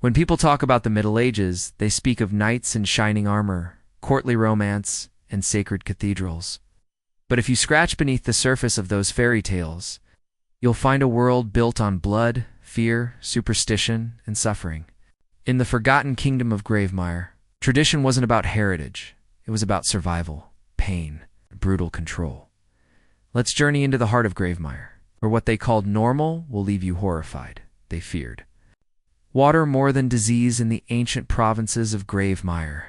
When people talk about the Middle Ages, they speak of knights in shining armor, courtly romance, and sacred cathedrals. But if you scratch beneath the surface of those fairy tales, you'll find a world built on blood, fear, superstition, and suffering. In the forgotten kingdom of Gravemire, tradition wasn't about heritage. It was about survival, pain, and brutal control. Let's journey into the heart of Gravemire, where what they called normal will leave you horrified, they feared. Water more than disease in the ancient provinces of Gravemire.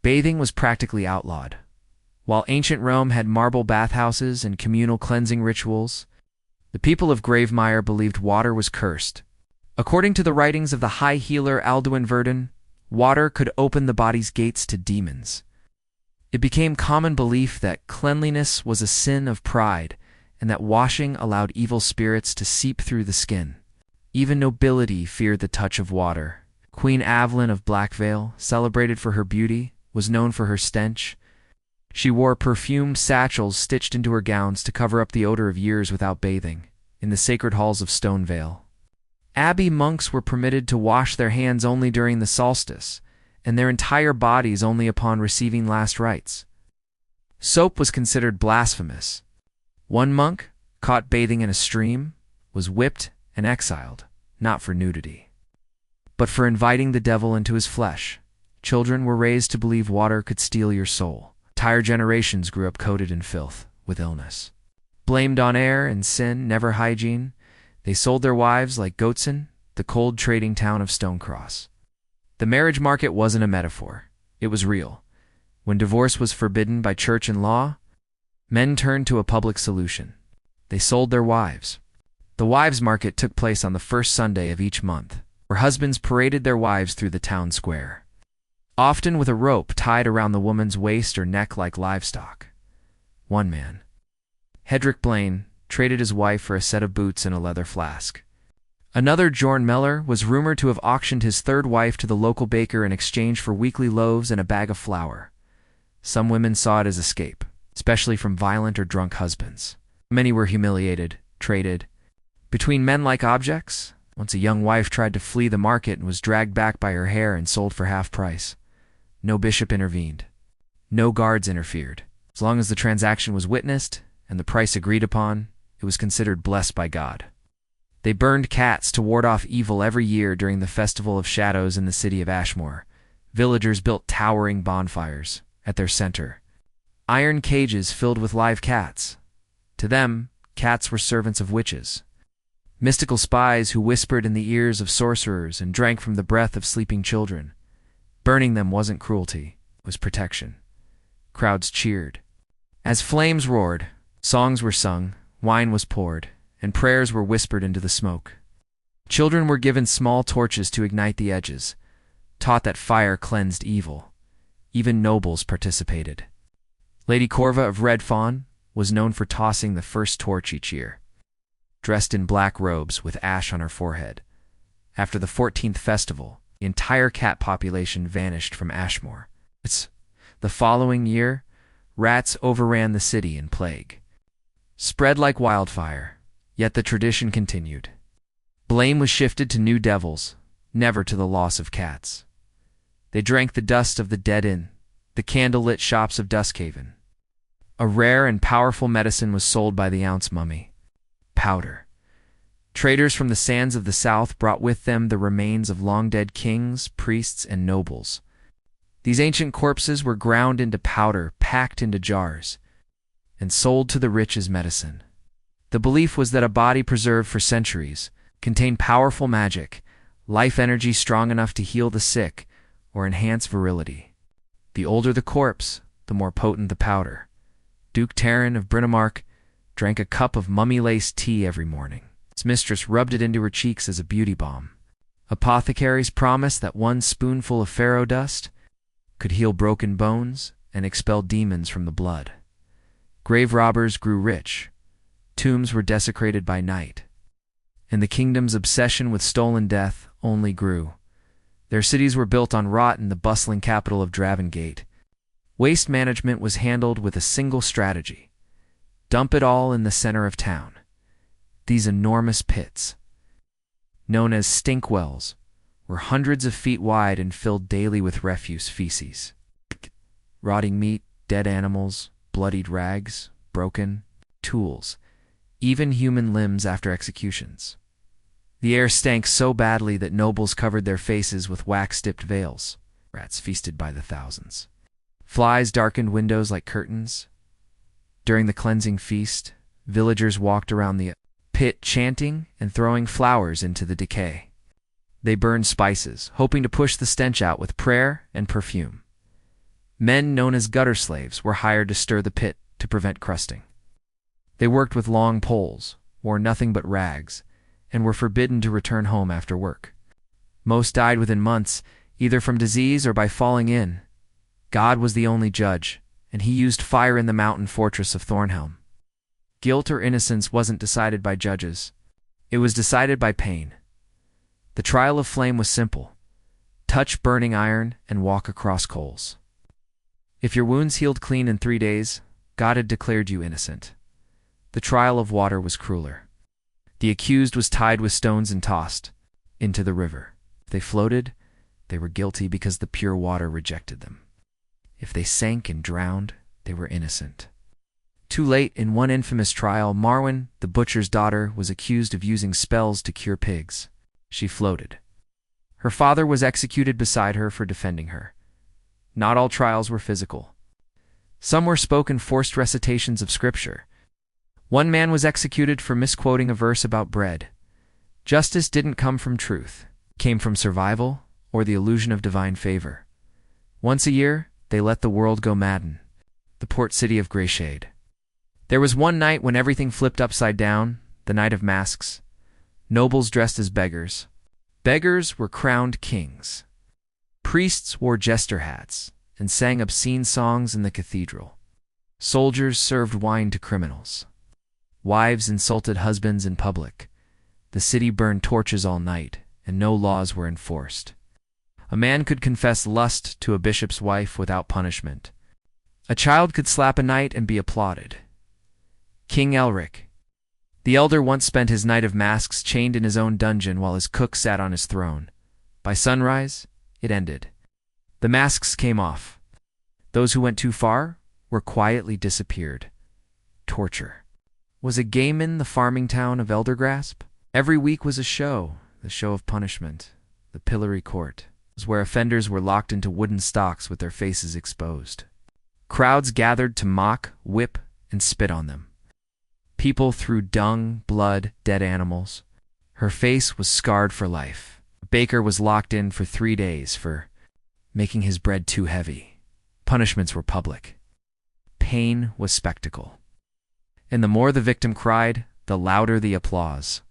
Bathing was practically outlawed. While ancient Rome had marble bathhouses and communal cleansing rituals, the people of Gravemire believed water was cursed. According to the writings of the high healer Alduin Verdun, water could open the body's gates to demons. It became common belief that cleanliness was a sin of pride and that washing allowed evil spirits to seep through the skin. Even nobility feared the touch of water. Queen Aveline of Blackvale, celebrated for her beauty, was known for her stench. She wore perfumed satchels stitched into her gowns to cover up the odor of years without bathing, in the sacred halls of Stonevale. Abbey monks were permitted to wash their hands only during the solstice, and their entire bodies only upon receiving last rites. Soap was considered blasphemous. One monk, caught bathing in a stream, was whipped and exiled, not for nudity, but for inviting the devil into his flesh. Children were raised to believe water could steal your soul. Entire generations grew up coated in filth, with illness. Blamed on air and sin, never hygiene, they sold their wives like Goatson, the cold trading town of Stonecross. The marriage market wasn't a metaphor. It was real. When divorce was forbidden by church and law, men turned to a public solution. They sold their wives. The wives' market took place on the first Sunday of each month, where husbands paraded their wives through the town square, often with a rope tied around the woman's waist or neck like livestock. One man, Hedrick Blaine, traded his wife for a set of boots and a leather flask. Another, Jorn Meller, was rumored to have auctioned his third wife to the local baker in exchange for weekly loaves and a bag of flour. Some women saw it as escape, especially from violent or drunk husbands. Many were humiliated, traded. Between men like objects, once a young wife tried to flee the market and was dragged back by her hair and sold for half price. No bishop intervened. No guards interfered. As long as the transaction was witnessed and the price agreed upon, it was considered blessed by God. They burned cats to ward off evil every year during the Festival of Shadows in the city of Ashmore. Villagers built towering bonfires at their center. Iron cages filled with live cats. To them, cats were servants of witches. Mystical spies who whispered in the ears of sorcerers and drank from the breath of sleeping children. Burning them wasn't cruelty, it was protection. Crowds cheered. As flames roared, songs were sung, wine was poured, and prayers were whispered into the smoke. Children were given small torches to ignite the edges, taught that fire cleansed evil. Even nobles participated. Lady Corva of Red Fawn was known for tossing the first torch each year, dressed in black robes with ash on her forehead. After the 14th festival, the entire cat population vanished from Ashmore. The following year, rats overran the city in plague. Spread like wildfire, yet the tradition continued. Blame was shifted to new devils, never to the loss of cats. They drank the dust of the dead in the candlelit shops of Duskhaven. A rare and powerful medicine was sold by the ounce mummy. Powder. Traders from the sands of the south brought with them the remains of long-dead kings, priests, and nobles. These ancient corpses were ground into powder, packed into jars, and sold to the rich as medicine. The belief was that a body preserved for centuries contained powerful magic, life energy strong enough to heal the sick or enhance virility. The older the corpse, the more potent the powder. Duke Taryn of Brinemark drank a cup of mummy-laced tea every morning. His mistress rubbed it into her cheeks as a beauty balm. Apothecaries promised that one spoonful of pharaoh dust could heal broken bones and expel demons from the blood. Grave robbers grew rich. Tombs were desecrated by night. And the kingdom's obsession with stolen death only grew. Their cities were built on rot in the bustling capital of Dravengate. Waste management was handled with a single strategy. Dump it all in the center of town. These enormous pits, known as stink wells, were hundreds of feet wide and filled daily with refuse feces. Rotting meat, dead animals, bloodied rags, broken tools, even human limbs after executions. The air stank so badly that nobles covered their faces with wax-dipped veils. Rats feasted by the thousands. Flies darkened windows like curtains. During the cleansing feast, villagers walked around the pit chanting and throwing flowers into the decay. They burned spices, hoping to push the stench out with prayer and perfume. Men known as gutter slaves were hired to stir the pit to prevent crusting. They worked with long poles, wore nothing but rags, and were forbidden to return home after work. Most died within months, either from disease or by falling in. God was the only judge, and he used fire in the mountain fortress of Thornhelm. Guilt or innocence wasn't decided by judges. It was decided by pain. The trial of flame was simple. Touch burning iron and walk across coals. If your wounds healed clean in 3 days, God had declared you innocent. The trial of water was crueler. The accused was tied with stones and tossed into the river. If they floated, they were guilty because the pure water rejected them. If they sank and drowned, they were innocent. Too late, in one infamous trial, Marwen, the butcher's daughter, was accused of using spells to cure pigs. She floated. Her father was executed beside her for defending her. Not all trials were physical. Some were spoken forced recitations of scripture. One man was executed for misquoting a verse about bread. Justice didn't come from truth. It came from survival or the illusion of divine favor. Once a year, they let the world go madden. The port city of Greyshade. There was one night when everything flipped upside down, the night of masks. Nobles dressed as beggars. Beggars were crowned kings. Priests wore jester hats and sang obscene songs in the cathedral. Soldiers served wine to criminals. Wives insulted husbands in public. The city burned torches all night, and no laws were enforced. A man could confess lust to a bishop's wife without punishment. A child could slap a knight and be applauded. King Elric, the elder, once spent his night of masks chained in his own dungeon while his cook sat on his throne. By sunrise, it ended. The masks came off. Those who went too far were quietly disappeared. Torture. Was a Gaiman the farming town of Eldergrasp? Every week was a show, the show of punishment. The pillory court was where offenders were locked into wooden stocks with their faces exposed. Crowds gathered to mock, whip, and spit on them. People threw dung, blood, dead animals. Her face was scarred for life. A baker was locked in for 3 days for making his bread too heavy. Punishments were public. Pain was spectacle. And the more the victim cried, the louder the applause.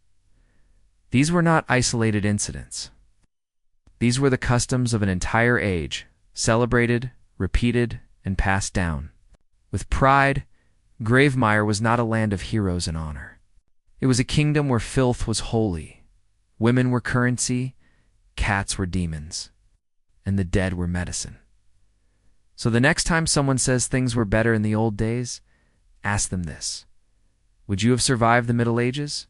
These were not isolated incidents. These were the customs of an entire age, celebrated, repeated, and passed down. With pride, Gravemire was not a land of heroes and honor. It was a kingdom where filth was holy, women were currency, cats were demons, and the dead were medicine. So the next time someone says things were better in the old days, ask them this: would you have survived the Middle Ages?